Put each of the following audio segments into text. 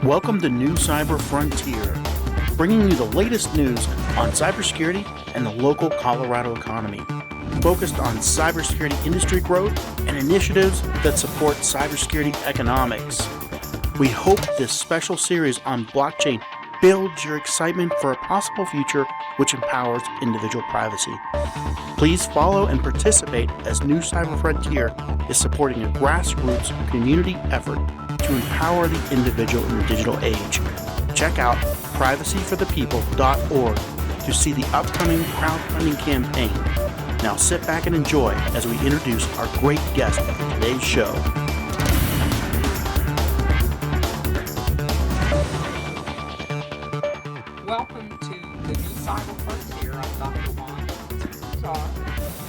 Welcome to New Cyber Frontier, bringing you the latest news on cybersecurity and the local Colorado economy, focused on cybersecurity industry growth and initiatives that support cybersecurity economics. We hope this special series on blockchain builds your excitement for a possible future which empowers individual privacy. Please follow and participate as New Cyber Frontier is supporting a grassroots community effort to empower the individual in the digital age. Check out privacyforthepeople.org to see the upcoming crowdfunding campaign. Now sit back and enjoy as we introduce our great guest for today's show. Welcome to the New Cyber Frontier. I'm Dr. Wanda Cousar.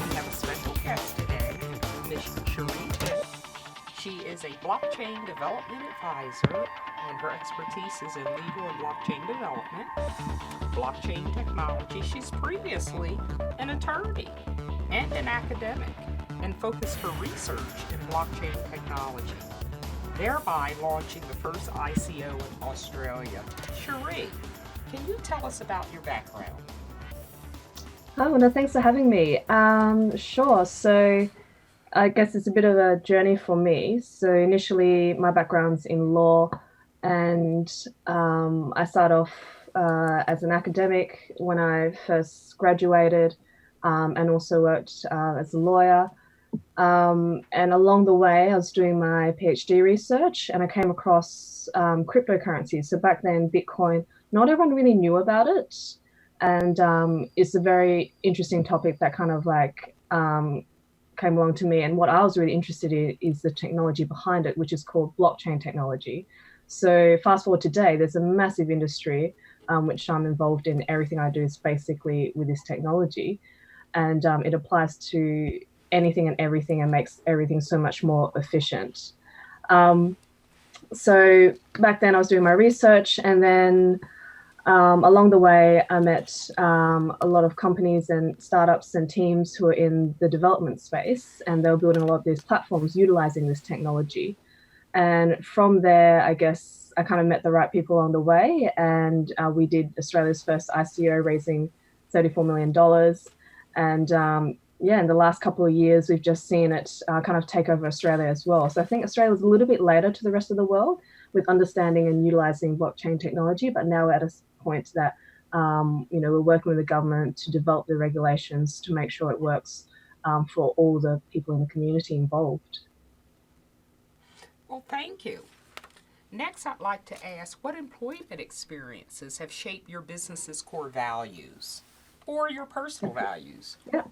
We have a special guest today, Ms. Sheree Ip. She is a blockchain development advisor, and her expertise is in legal and blockchain development, blockchain technology. She's previously an attorney and an academic, and focused her research in blockchain technology, thereby launching the first ICO in Australia. Sheree, can you tell us about your background? Hi, Wanda. Thanks for having me. Sure. So I guess it's a bit of a journey for me. So initially, my background's in law, and I started off as an academic when I first graduated, and also worked as a lawyer. And along the way, I was doing my PhD research, and I came across cryptocurrencies. So back then, Bitcoin, not everyone really knew about it. And it's a very interesting topic that kind of like came along to me. And what I was really interested in is the technology behind it, which is called blockchain technology. So fast forward today, there's a massive industry, which I'm involved in. Everything I do is basically with this technology. And it applies to anything and everything and makes everything so much more efficient. So back then I was doing my research, and then along the way I met a lot of companies and startups and teams who are in the development space, and they were building a lot of these platforms utilizing this technology. And from there, I guess I kind of met the right people along the way, and we did Australia's first ICO, raising $34 million. And in the last couple of years, we've just seen it kind of take over Australia as well. So I think Australia is a little bit later to the rest of the world with understanding and utilizing blockchain technology, but now we're at a point that we're working with the government to develop the regulations to make sure it works for all the people in the community involved. Well, thank you. Next, I'd like to ask, what employment experiences have shaped your business's core values or your personal values? Yeah.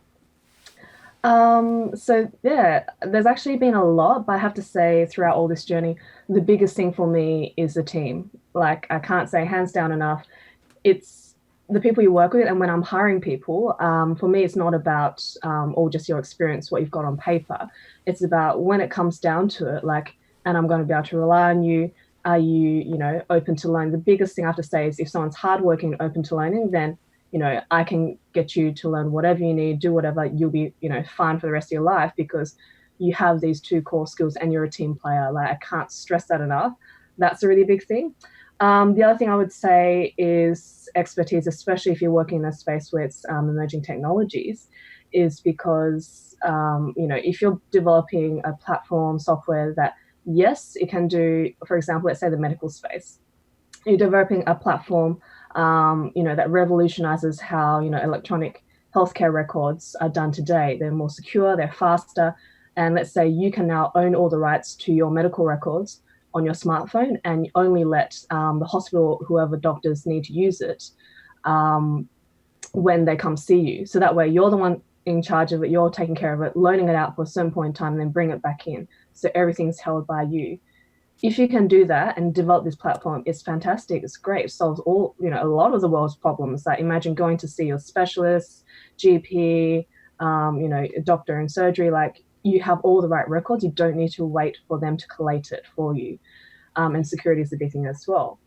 There's actually been a lot, but I have to say throughout all this journey, the biggest thing for me is the team. Like, I can't say hands down enough. It's the people you work with. And when I'm hiring people, for me, it's not about all just your experience, what you've got on paper. It's about when it comes down to it, like, and I'm going to be able to rely on you. Are you, open to learn? The biggest thing I have to say is if someone's hardworking and open to learning, then I can get you to learn whatever you need, do whatever, you'll be, fine for the rest of your life because you have these two core skills and you're a team player. Like, I can't stress that enough. That's a really big thing. The other thing I would say is expertise, especially if you're working in a space where it's emerging technologies, is because, if you're developing a platform software that, yes, it can do, for example, let's say the medical space, you're developing a platform that revolutionizes how, electronic healthcare records are done today. They're more secure, they're faster. And let's say you can now own all the rights to your medical records on your smartphone and only let the hospital, whoever doctors need to use it when they come see you. So that way you're the one in charge of it, you're taking care of it, loaning it out for a certain point in time, and then bring it back in. So everything's held by you. If you can do that and develop this platform, it's fantastic. It's great. It solves all, a lot of the world's problems. Like, imagine going to see your specialist, GP, doctor in surgery. Like, you have all the right records. You don't need to wait for them to collate it for you. And security is a big thing as well.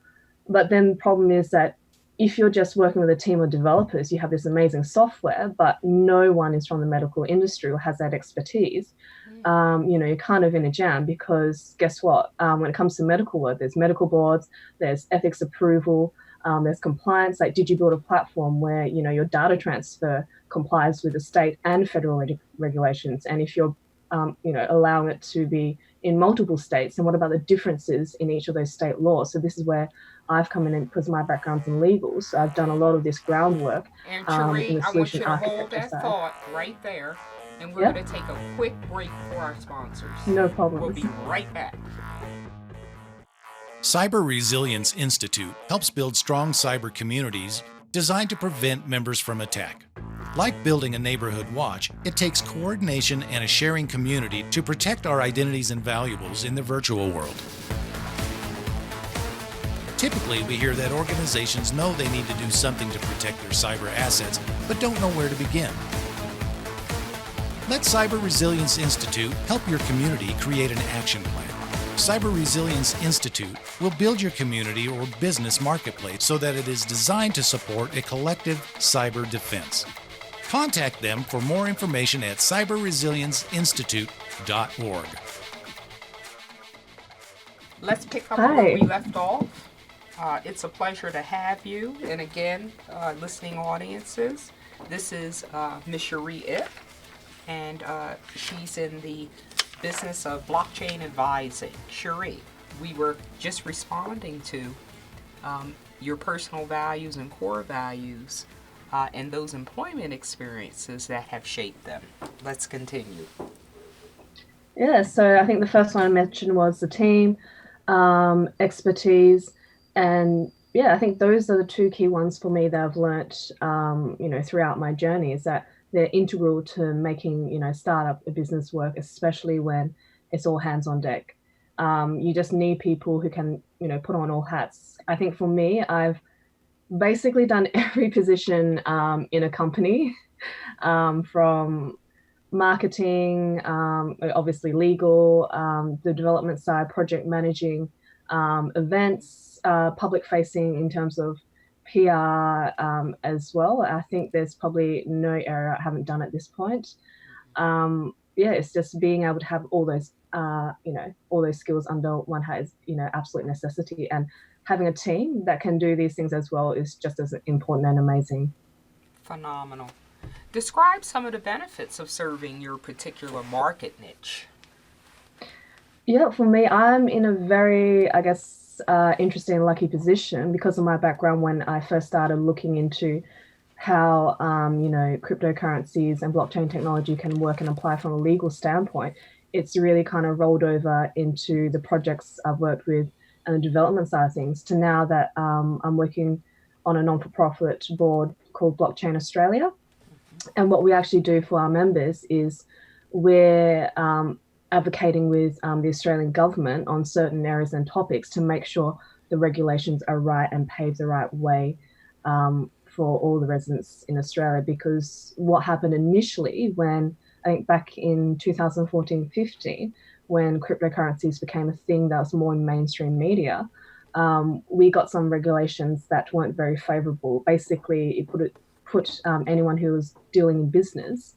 But then the problem is that if you're just working with a team of developers, you have this amazing software, but no one is from the medical industry or has that expertise. You're kind of in a jam, because guess what? When it comes to medical work, there's medical boards, there's ethics approval, there's compliance. Like, did you build a platform where, your data transfer complies with the state and federal regulations? And if you're, allowing it to be in multiple states, and what about the differences in each of those state laws? So this is where I've come in, because my background's in legal, so I've done a lot of this groundwork And in Sheree, the I want solution you to hold architecture that side. thought right there, and we're Yep. going to take a quick break for our sponsors. No problem. We'll be right back. Cyber Resilience Institute helps build strong cyber communities designed to prevent members from attack. Like building a neighborhood watch, it takes coordination and a sharing community to protect our identities and valuables in the virtual world. Typically, we hear that organizations know they need to do something to protect their cyber assets, but don't know where to begin. Let Cyber Resilience Institute help your community create an action plan. Cyber Resilience Institute will build your community or business marketplace so that it is designed to support a collective cyber defense. Contact them for more information at cyberresilienceinstitute.org. Let's pick up where we left off. It's a pleasure to have you. And again, listening audiences, this is Miss Sheree Ip, and she's in the business of blockchain advising. Sheree, we were just responding to your personal values and core values and those employment experiences that have shaped them. Let's continue. Yeah, so I think the first one I mentioned was the team, expertise, and yeah, I think those are the two key ones for me that I've learnt, throughout my journey, is that they're integral to making, startup a business work, especially when it's all hands on deck. You just need people who can, put on all hats. I think for me, I've basically done every position in a company, from marketing, obviously legal, the development side, project managing, events, public facing in terms of PR as well. I think there's probably no area I haven't done at this point. It's just being able to have all those, all those skills under one hat is, absolute necessity. And having a team that can do these things as well is just as important and amazing. Phenomenal. Describe some of the benefits of serving your particular market niche. Yeah, for me, I'm in a very, interesting and lucky position because of my background. When I first started looking into how, cryptocurrencies and blockchain technology can work and apply from a legal standpoint, it's really kind of rolled over into the projects I've worked with and the development side of things, to now that I'm working on a non-for-profit board called Blockchain Australia. And what we actually do for our members is we're advocating with the Australian government on certain areas and topics to make sure the regulations are right and pave the right way for all the residents in Australia. Because what happened initially, when I think back in 2014-15, when cryptocurrencies became a thing that was more in mainstream media, we got some regulations that weren't very favorable. Basically, it put anyone who was dealing in business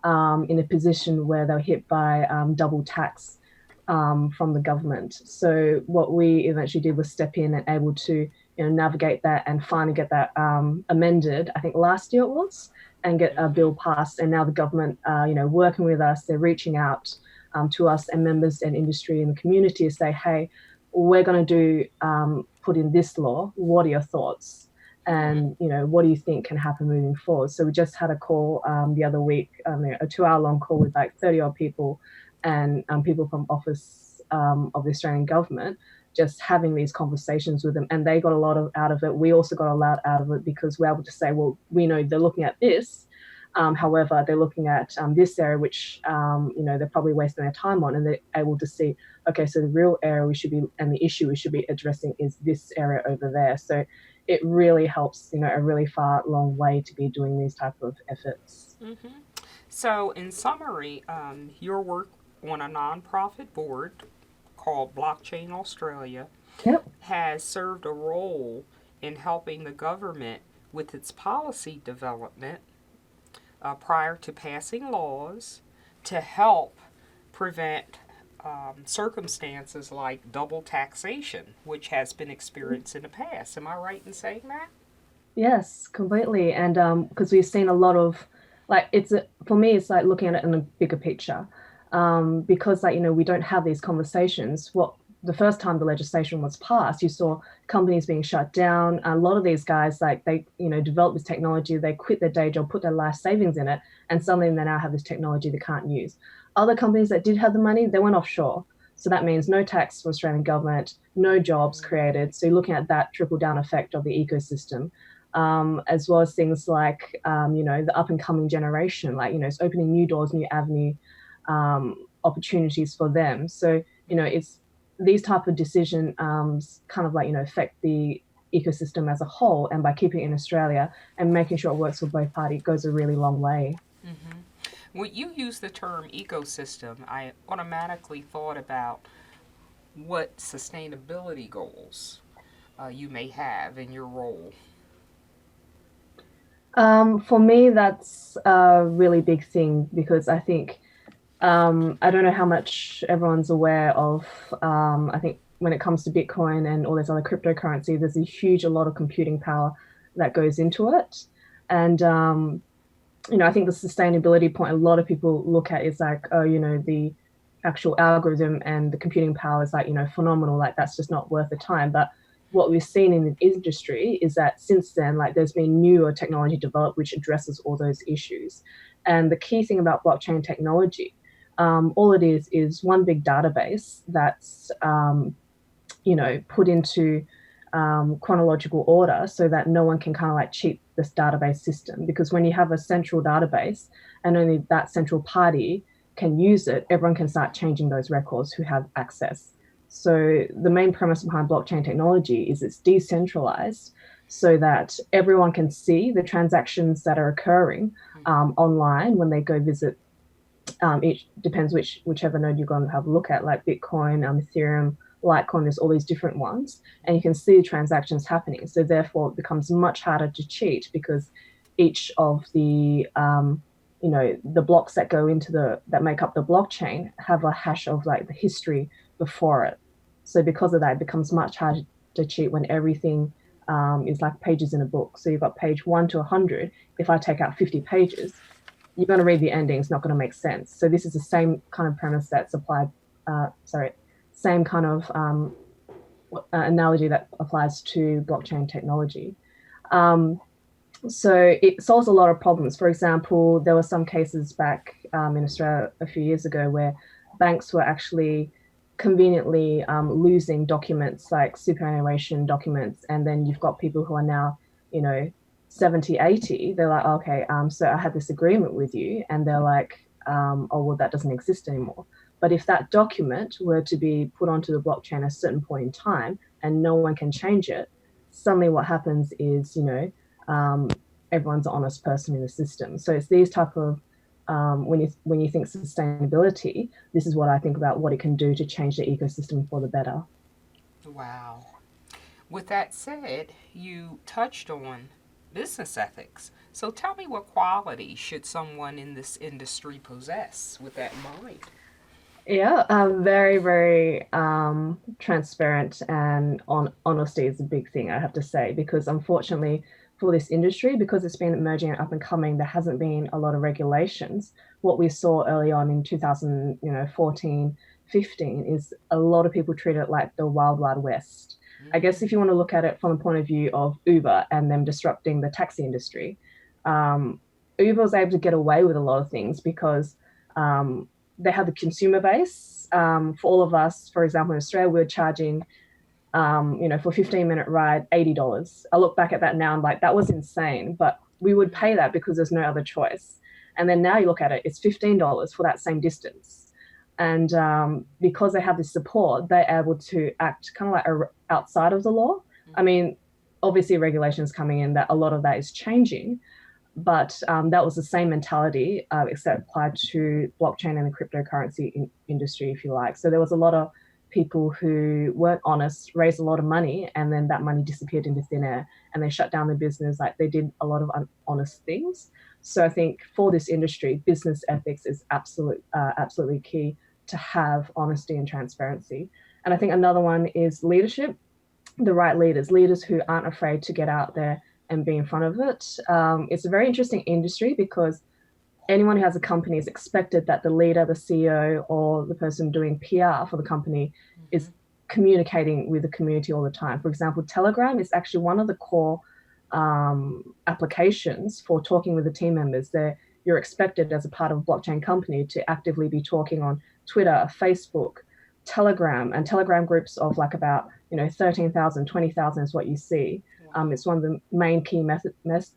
in a position where they were hit by double tax from the government. So what we eventually did was step in and able to navigate that and finally get that amended, I think last year it was, and get a bill passed. And now the government, working with us, they're reaching out to us and members and industry and the community to say, hey, we're going to do put in this law. What are your thoughts? And, what do you think can happen moving forward? So we just had a call the other week, a 2-hour-long call with like 30-odd people and people from office of the Australian government, just having these conversations with them. And they got a lot out of it. We also got a lot out of it because we're able to say, well, we know they're looking at this. However, they're looking at this area, which, they're probably wasting their time on, and they're able to see, okay, so the real area we should be, and the issue we should be addressing is this area over there. So it really helps, a really long way to be doing these type of efforts. Mm-hmm. So in summary, your work on a nonprofit board called Blockchain Australia Yep. has served a role in helping the government with its policy development prior to passing laws to help prevent circumstances like double taxation, which has been experienced in the past. Am I right in saying that? Yes, completely. And because we've seen a lot of, like, for me, it's like looking at it in a bigger picture. Because, like, we don't have these conversations. The first time the legislation was passed, you saw companies being shut down. A lot of these guys, like, they, developed this technology, they quit their day job, put their life savings in it, and suddenly they now have this technology they can't use. Other companies that did have the money, they went offshore. So that means no tax from Australian government, no jobs created. So you're looking at that trickle down effect of the ecosystem. As well as things like, the up and coming generation, like, it's opening new doors, new avenue opportunities for them. So, it's these type of decision kind of like, affect the ecosystem as a whole. And by keeping it in Australia and making sure it works for both parties goes a really long way. Mm-hmm. When you use the term ecosystem, I automatically thought about what sustainability goals you may have in your role. For me, that's a really big thing because I think, I don't know how much everyone's aware of, I think when it comes to Bitcoin and all this other cryptocurrency, there's a lot of computing power that goes into it. And, I think the sustainability point a lot of people look at is like, oh, the actual algorithm and the computing power is like, phenomenal, like that's just not worth the time. But what we've seen in the industry is that since then, like there's been newer technology developed which addresses all those issues. And the key thing about blockchain technology, all it is one big database that's, put into chronological order so that no one can kind of like cheat this database system. Because when you have a central database and only that central party can use it, everyone can start changing those records who have access. So the main premise behind blockchain technology is it's decentralized so that everyone can see the transactions that are occurring online when they go visit. It depends whichever node you're going to have a look at, like Bitcoin, Ethereum, Litecoin, there's all these different ones, and you can see transactions happening. So therefore it becomes much harder to cheat because each of the the blocks that go into that make up the blockchain have a hash of like the history before it. So because of that, it becomes much harder to cheat when everything is like pages in a book. So you've got page 1 to 100. If I take out 50 pages, you're going to read the ending. It's not going to make sense. So this is the same kind of premise that's applied. Same kind of analogy that applies to blockchain technology. So it solves a lot of problems. For example, there were some cases back in Australia a few years ago where banks were actually conveniently losing documents like superannuation documents. And then you've got people who are now, 70, 80. They're like, okay, so I had this agreement with you. And they're like, oh, well, that doesn't exist anymore. But if that document were to be put onto the blockchain at a certain point in time and no one can change it, suddenly what happens is, everyone's an honest person in the system. So it's these type of, when you think sustainability, this is what I think about what it can do to change the ecosystem for the better. Wow. With that said, you touched on business ethics. So tell me, what quality should someone in this industry possess with that in mind? Yeah, very, very transparent and honesty is a big thing, I have to say, because unfortunately for this industry, because it's been emerging and up and coming, there hasn't been a lot of regulations. What we saw early on in 2014, 15 is a lot of people treat it like the wild, wild west. I guess if you want to look at it from the point of view of Uber and them disrupting the taxi industry, Uber was able to get away with a lot of things because they have the consumer base. For all of us, for example, in Australia, we're charging, for a 15-minute ride, $80. I look back at that now and like, that was insane, but we would pay that because there's no other choice. And then now you look at it, it's $15 for that same distance. And because they have this support, they're able to act kind of like outside of the law. I mean, obviously regulations coming in, that a lot of that is changing, but that was the same mentality, except applied to blockchain and the cryptocurrency industry, if you like. So there was a lot of people who weren't honest raised a lot of money, and then that money disappeared into thin air, and they shut down the business. Like, they did a lot of honest things. So I think for this industry, business ethics is absolutely key, to have honesty and transparency. And I think another one is leadership, the right leaders who aren't afraid to get out there and be in front of it. It's a very interesting industry because anyone who has a company is expected that the leader, the CEO, or the person doing PR for the company is communicating with the community all the time. For example, Telegram is actually one of the core applications for talking with the team members. You're expected as a part of a blockchain company to actively be talking on Twitter, Facebook, Telegram, and Telegram groups of like about 13,000, 20,000 is what you see. It's one of the main key methods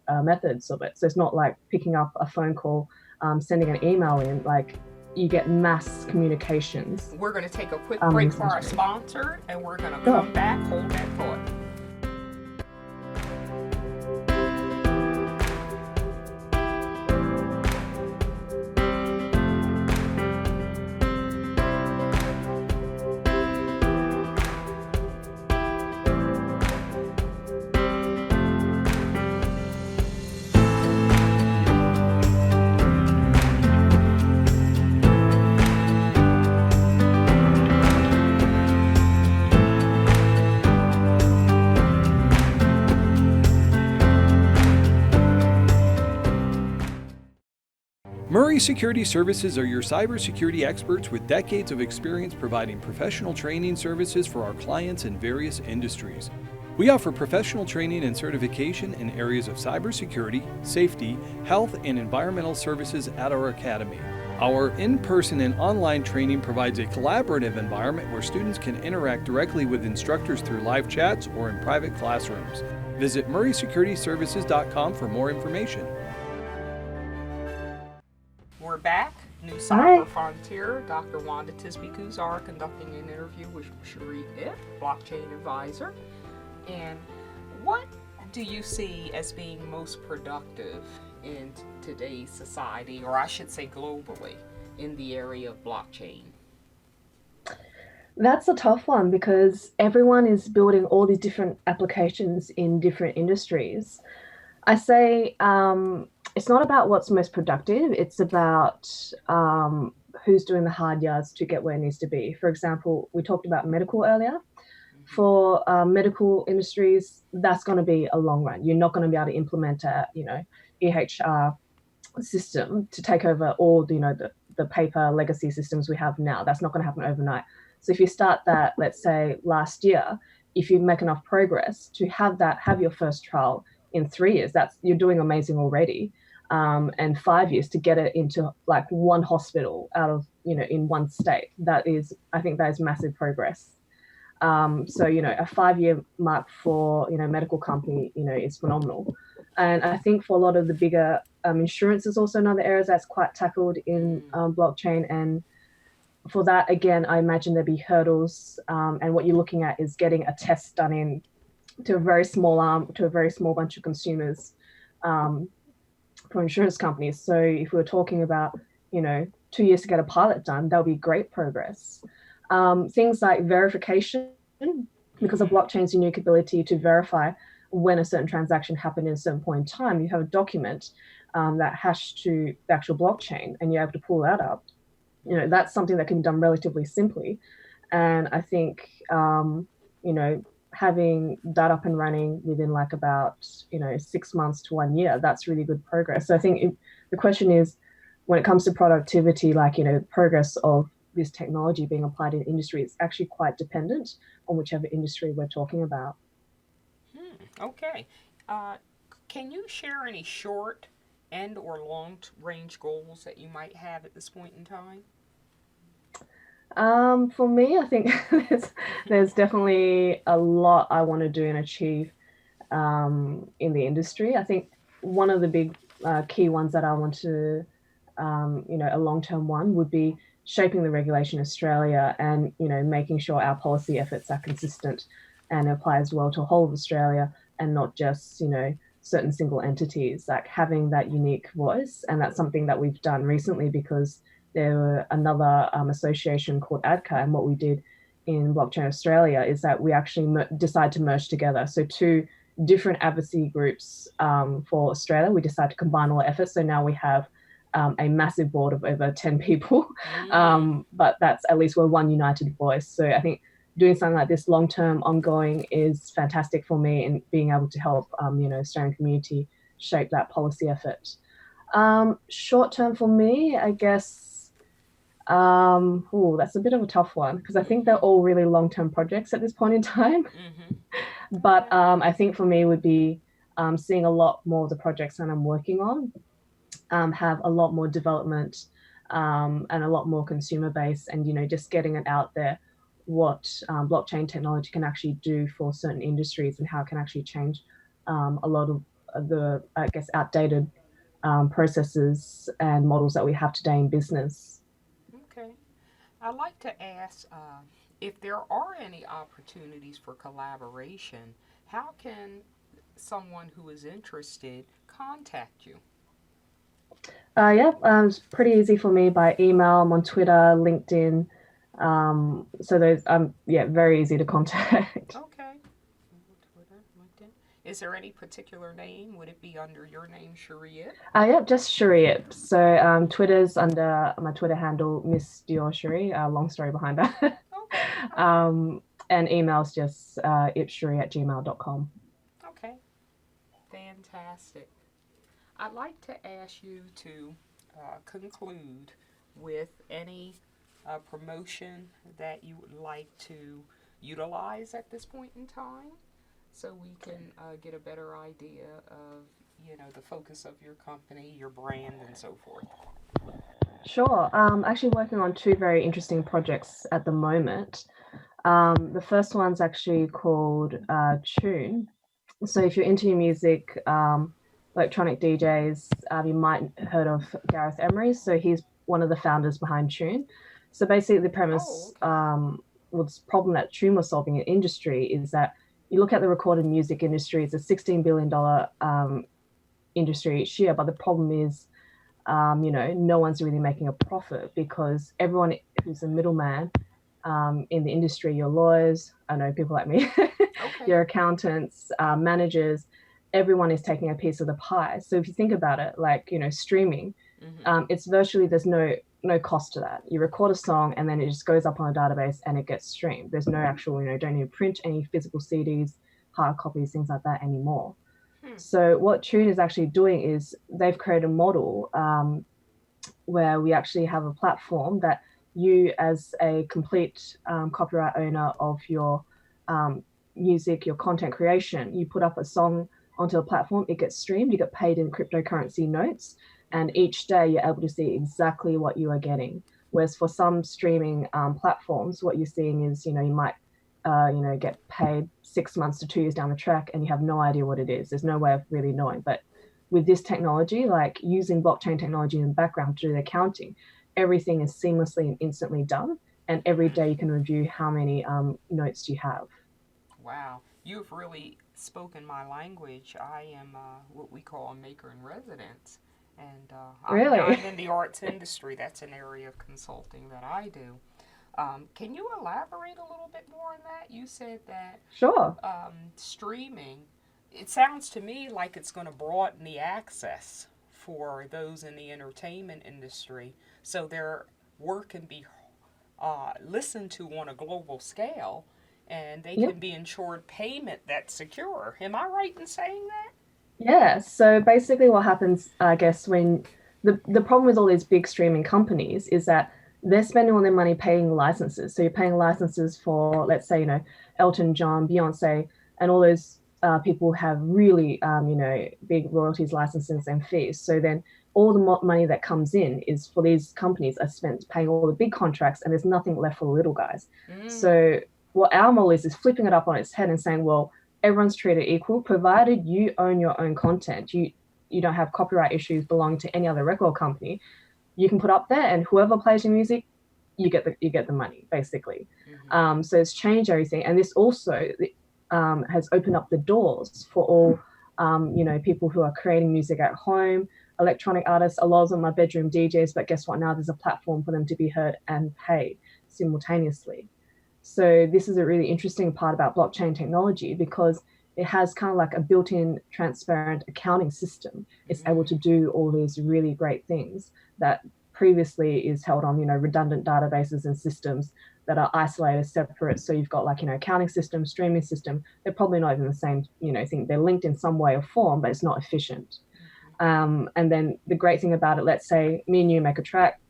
of it. So it's not like picking up a phone call, sending an email in. Like, you get mass communications. We're going to take a quick break for our sponsor, and we're going to come back. Hold that thought. Murray Security Services are your cybersecurity experts with decades of experience providing professional training services for our clients in various industries. We offer professional training and certification in areas of cybersecurity, safety, health, and environmental services at our academy. Our in-person and online training provides a collaborative environment where students can interact directly with instructors through live chats or in private classrooms. Visit murraysecurityservices.com for more information. We're back. New Cyber Frontier. Dr. Wanda Cousar conducting an interview with Sheree Ip, blockchain advisor. And what do you see as being most productive in today's society, or I should say globally, in the area of blockchain? That's a tough one because everyone is building all these different applications in different industries. I say it's not about what's most productive. It's about who's doing the hard yards to get where it needs to be. For example, we talked about medical earlier. For medical industries, that's going to be a long run. You're not going to be able to implement a EHR system to take over all the paper legacy systems we have now. That's not going to happen overnight. So if you start that, let's say last year, if you make enough progress to have your first trial in 3 years, you're doing amazing already. And 5 years to get it into like one hospital out of in one state. I think that is massive progress. So a 5-year mark for medical company is phenomenal. And I think for a lot of the bigger insurance is also another area that's quite tackled in blockchain. And for that, again, I imagine there'd be hurdles. And what you're looking at is getting a test done in to a very small bunch of consumers for insurance companies. So if we were talking about 2 years to get a pilot done, that would be great progress. Things like verification, because of blockchain's unique ability to verify when a certain transaction happened in a certain point in time, you have a document that hashed to the actual blockchain, and you're able to pull that up. That's something that can be done relatively simply. And I think, having that up and running within like about, 6 months to 1 year, that's really good progress. So I think the question is, when it comes to productivity, progress of this technology being applied in industry, it's actually quite dependent on whichever industry we're talking about. Okay. Can you share any short and or long range goals that you might have at this point in time? For me, I think there's definitely a lot I want to do and achieve in the industry. I think one of the big key ones that I want to, a long-term one would be shaping the regulation in Australia and, making sure our policy efforts are consistent and apply as well to the whole of Australia and not just, certain single entities, like having that unique voice. And that's something that we've done recently because there were another association called ADCA, and what we did in Blockchain Australia is that we actually decide to merge together. So two different advocacy groups for Australia, we decide to combine all our efforts. So now we have a massive board of over 10 people, but that's at least we're one united voice. So I think doing something like this long-term ongoing is fantastic for me in being able to help, Australian community shape that policy effort. Short-term for me, I guess, that's a bit of a tough one because I think they're all really long-term projects at this point in time. But I think for me would be seeing a lot more of the projects that I'm working on have a lot more development and a lot more consumer base, and just getting it out there what blockchain technology can actually do for certain industries and how it can actually change a lot of the, I guess, outdated processes and models that we have today in business. Okay. I'd like to ask if there are any opportunities for collaboration, how can someone who is interested contact you? It's pretty easy for me by email. I'm on Twitter, LinkedIn. So those, very easy to contact. Okay. Twitter, LinkedIn. Is there any particular name? Would it be under your name, Sheree Ip? Just Sheree Ip. So Twitter's under my Twitter handle, Miss Dior Sheree. Long story behind that. Okay. And email's just ipsheree@gmail.com. Okay. Fantastic. I'd like to ask you to conclude with any promotion that you would like to utilize at this point in time, so we can get a better idea of, the focus of your company, your brand, and so forth. Sure. Actually working on two very interesting projects at the moment. The first one's actually called Toon. So if you're into your music, electronic DJs, you might have heard of Gareth Emery. So he's one of the founders behind Toon. So basically the premise, the problem that Toon was solving in industry is that you look at the recorded music industry, it's a $16 billion industry each year, but the problem is, no one's really making a profit because everyone who's a middleman in the industry, your lawyers, I know people like me, your accountants, managers, everyone is taking a piece of the pie. So if you think about it, like, streaming, it's virtually, there's no cost to that. You record a song and then it just goes up on a database and it gets streamed. There's no actual, don't need to print any physical CDs, hard copies, things like that anymore. So what Toon is actually doing is they've created a model where we actually have a platform that you, as a complete copyright owner of your music, your content creation, you put up a song onto a platform, it gets streamed, you get paid in cryptocurrency notes, and each day you're able to see exactly what you are getting. Whereas for some streaming platforms, what you're seeing is, you might get paid 6 months to 2 years down the track and you have no idea what it is. There's no way of really knowing. But with this technology, like using blockchain technology in the background to do the accounting, everything is seamlessly and instantly done. And every day you can review how many notes you have. Wow. You've really spoken my language. I am what we call a maker in residence. And I'm in the arts industry. That's an area of consulting that I do. Can you elaborate a little bit more on that? You said that streaming, it sounds to me like it's going to broaden the access for those in the entertainment industry so their work can be listened to on a global scale and they can be ensured payment that's secure. Am I right in saying that? Yeah, so basically what happens, I guess, when the problem with all these big streaming companies is that they're spending all their money paying licenses. So you're paying licenses for, let's say, Elton John, Beyonce, and all those people have really, big royalties, licenses, and fees. So then all the money that comes in is for these companies are spent paying all the big contracts, and there's nothing left for the little guys. So what our model is flipping it up on its head and saying, well, everyone's treated equal, provided you own your own content. You don't have copyright issues belonging to any other record company. You can put up there, and whoever plays your music, you get the money, basically. So it's changed everything, and this also has opened up the doors for all people who are creating music at home, electronic artists. A lot of them are bedroom DJs, but guess what? Now there's a platform for them to be heard and paid simultaneously. So this is a really interesting part about blockchain technology because it has kind of like a built-in transparent accounting system. It's able to do all these really great things that previously is held on, redundant databases and systems that are isolated, separate. So you've got like, accounting system, streaming system. They're probably not even the same, thing. They're linked in some way or form, but it's not efficient. And then the great thing about it, let's say me and you make a track,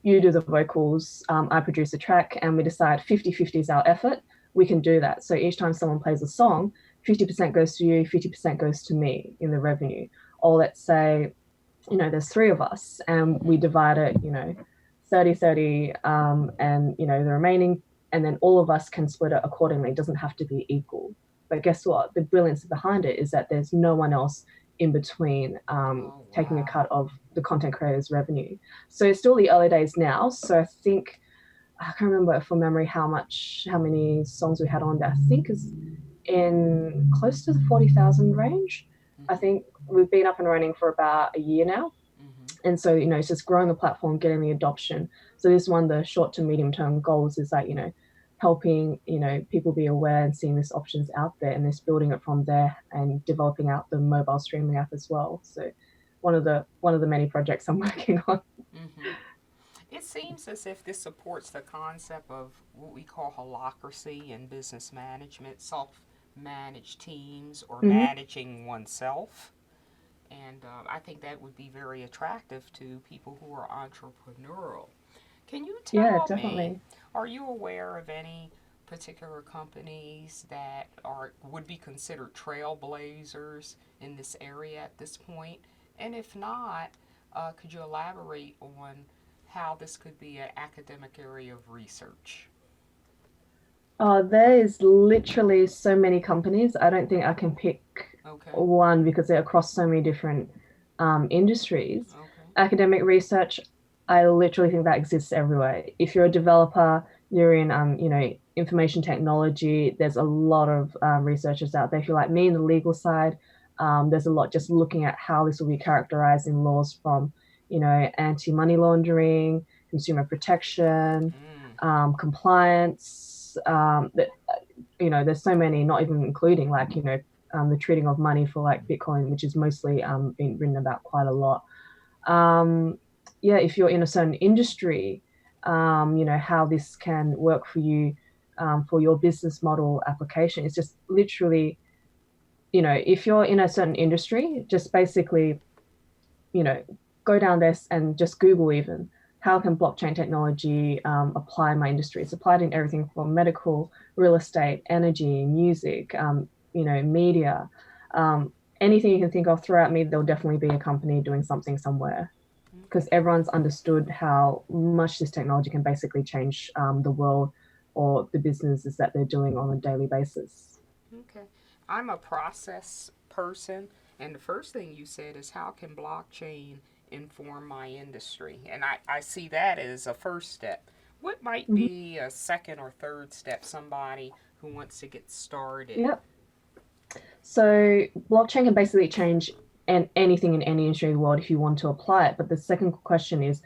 you do the vocals, I produce a track, and we decide 50-50 is our effort. We can do that. So each time someone plays a song, 50% goes to you, 50% goes to me in the revenue. Or let's say, there's 3 of us and we divide it, 30-30, and, the remaining, and then all of us can split it accordingly. It doesn't have to be equal. But guess what? The brilliance behind it is that there's no one else in between taking a cut of the content creator's revenue. So it's still the early days now. So I think, I can't remember from memory how many songs we had on there. I think is in close to the 40,000 range. I think we've been up and running for about a year now. And so, it's just growing the platform, getting the adoption. So this is one of the short to medium term goals is that, helping, people be aware and seeing these options out there and just building it from there and developing out the mobile streaming app as well. So one of the many projects I'm working on. It seems as if this supports the concept of what we call holacracy in business management, self-managed teams or managing oneself. And I think that would be very attractive to people who are entrepreneurial. Can you tell me, are you aware of any particular companies that would be considered trailblazers in this area at this point? And if not, could you elaborate on how this could be an academic area of research? There is literally so many companies. I don't think I can pick one because they're across so many different industries. Academic research, I literally think that exists everywhere. If you're a developer, you're in, information technology, there's a lot of researchers out there. If you're like me in the legal side, there's a lot just looking at how this will be characterized in laws from, anti-money laundering, consumer protection, compliance. There's so many, not even including like, the treating of money for like Bitcoin, which is mostly been written about quite a lot. If you're in a certain industry, how this can work for you for your business model application. It's just literally, if you're in a certain industry, just basically, go down there and just Google even, how can blockchain technology apply in my industry? It's applied in everything from medical, real estate, energy, music, media, anything you can think of throughout me, there'll definitely be a company doing something somewhere. Because everyone's understood how much this technology can basically change the world or the businesses that they're doing on a daily basis. Okay. I'm a process person, and the first thing you said is how can blockchain inform my industry? And I see that as a first step. What might be a second or third step, somebody who wants to get started? Yep. So blockchain can basically change anything in any industry in the world if you want to apply it. But the second question is,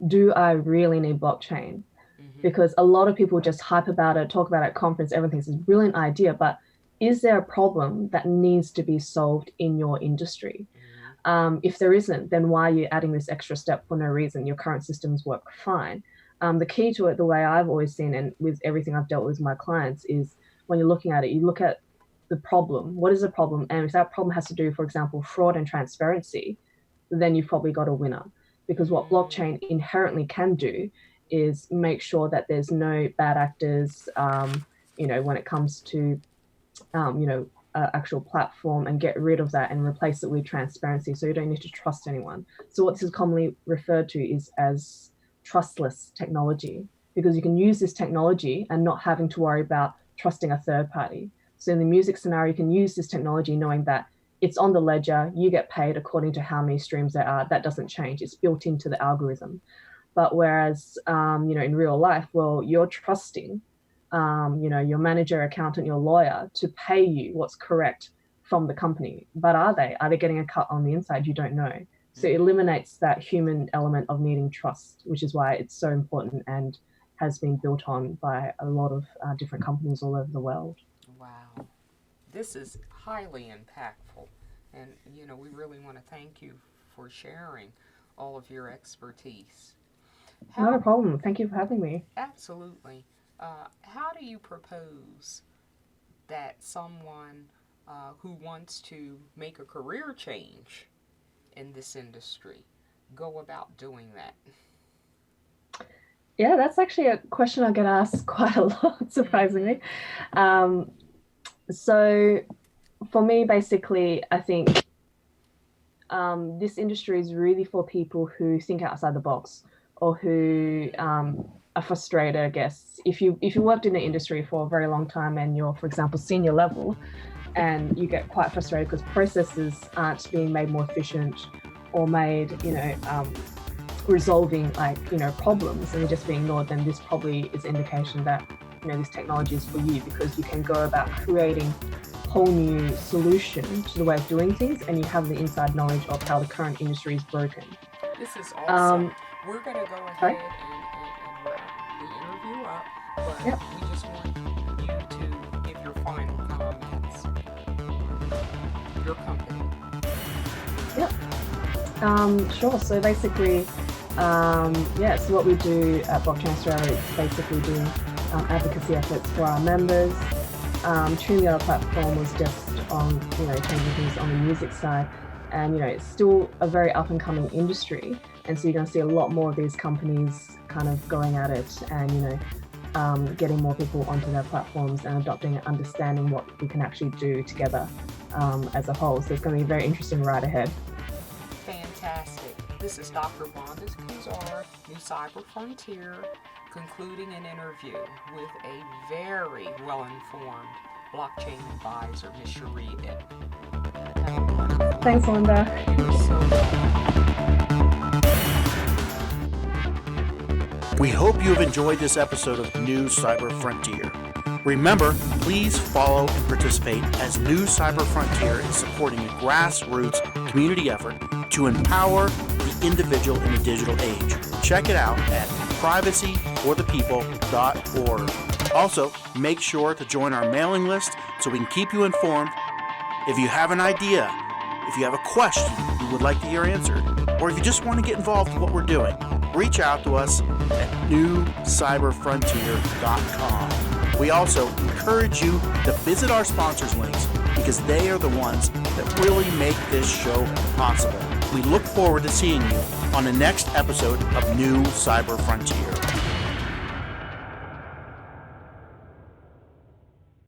do I really need blockchain? Because a lot of people just hype about it, talk about it at conference, everything's a brilliant idea, but is there a problem that needs to be solved in your industry? If there isn't, then why are you adding this extra step for no reason? Your current systems work fine. The key to it, the way I've always seen, and with everything I've dealt with my clients, is when you're looking at it, you look at the problem. What is the problem? And if that problem has to do, for example, fraud and transparency, then you've probably got a winner. Because what blockchain inherently can do is make sure that there's no bad actors, when it comes to, actual platform, and get rid of that and replace it with transparency. So you don't need to trust anyone. So what this is commonly referred to is as trustless technology, because you can use this technology and not having to worry about trusting a third party. So in the music scenario, you can use this technology knowing that it's on the ledger, you get paid according to how many streams there are. That doesn't change. It's built into the algorithm. But whereas, in real life, well, you're trusting, your manager, accountant, your lawyer to pay you what's correct from the company. But are they getting a cut on the inside? You don't know. So it eliminates that human element of needing trust, which is why it's so important and has been built on by a lot of different companies all over the world. Wow. This is highly impactful. And, we really want to thank you for sharing all of your expertise. Not a problem. Thank you for having me. Absolutely. How do you propose that someone who wants to make a career change in this industry go about doing that? Yeah, that's actually a question I get asked quite a lot, surprisingly. So for me, basically, I think this industry is really for people who think outside the box, or who are frustrated, I guess. If you worked in the industry for a very long time and you're, for example, senior level, and you get quite frustrated because processes aren't being made more efficient or made, resolving problems, and they're just being ignored, then this probably is an indication that this technology is for you, because you can go about creating a whole new solution to the way of doing things, and you have the inside knowledge of how the current industry is broken. This is awesome. We're going to go ahead and wrap the interview up, but Yep. we just want you to give your final comments on your company. Yep. Sure. So basically, so what we do at Blockchain Australia is basically doing advocacy efforts for our members. Toon, the other platform, was just on, changing things on the music side. And, it's still a very up and coming industry. And so you're going to see a lot more of these companies kind of going at it and, getting more people onto their platforms and adopting and understanding what we can actually do together as a whole. So it's going to be a very interesting ride ahead. Fantastic. This is Dr. Wanda Cousar, New Cyber Frontier, concluding an interview with a very well-informed blockchain advisor, Ms. Sheree Ip. Thanks, Wanda. You're so welcome. We hope you have enjoyed this episode of New Cyber Frontier. Remember, please follow and participate, as New Cyber Frontier is supporting a grassroots community effort to empower the individual in the digital age. Check it out at privacyforthepeople.org. Also, make sure to join our mailing list so we can keep you informed. If you have an idea, if you have a question you would like to hear answered, or if you just want to get involved in what we're doing, reach out to us at newcyberfrontier.com. We also encourage you to visit our sponsors links, because they are the ones that really make this show possible. We look forward to seeing you on the next episode of New Cyber Frontier.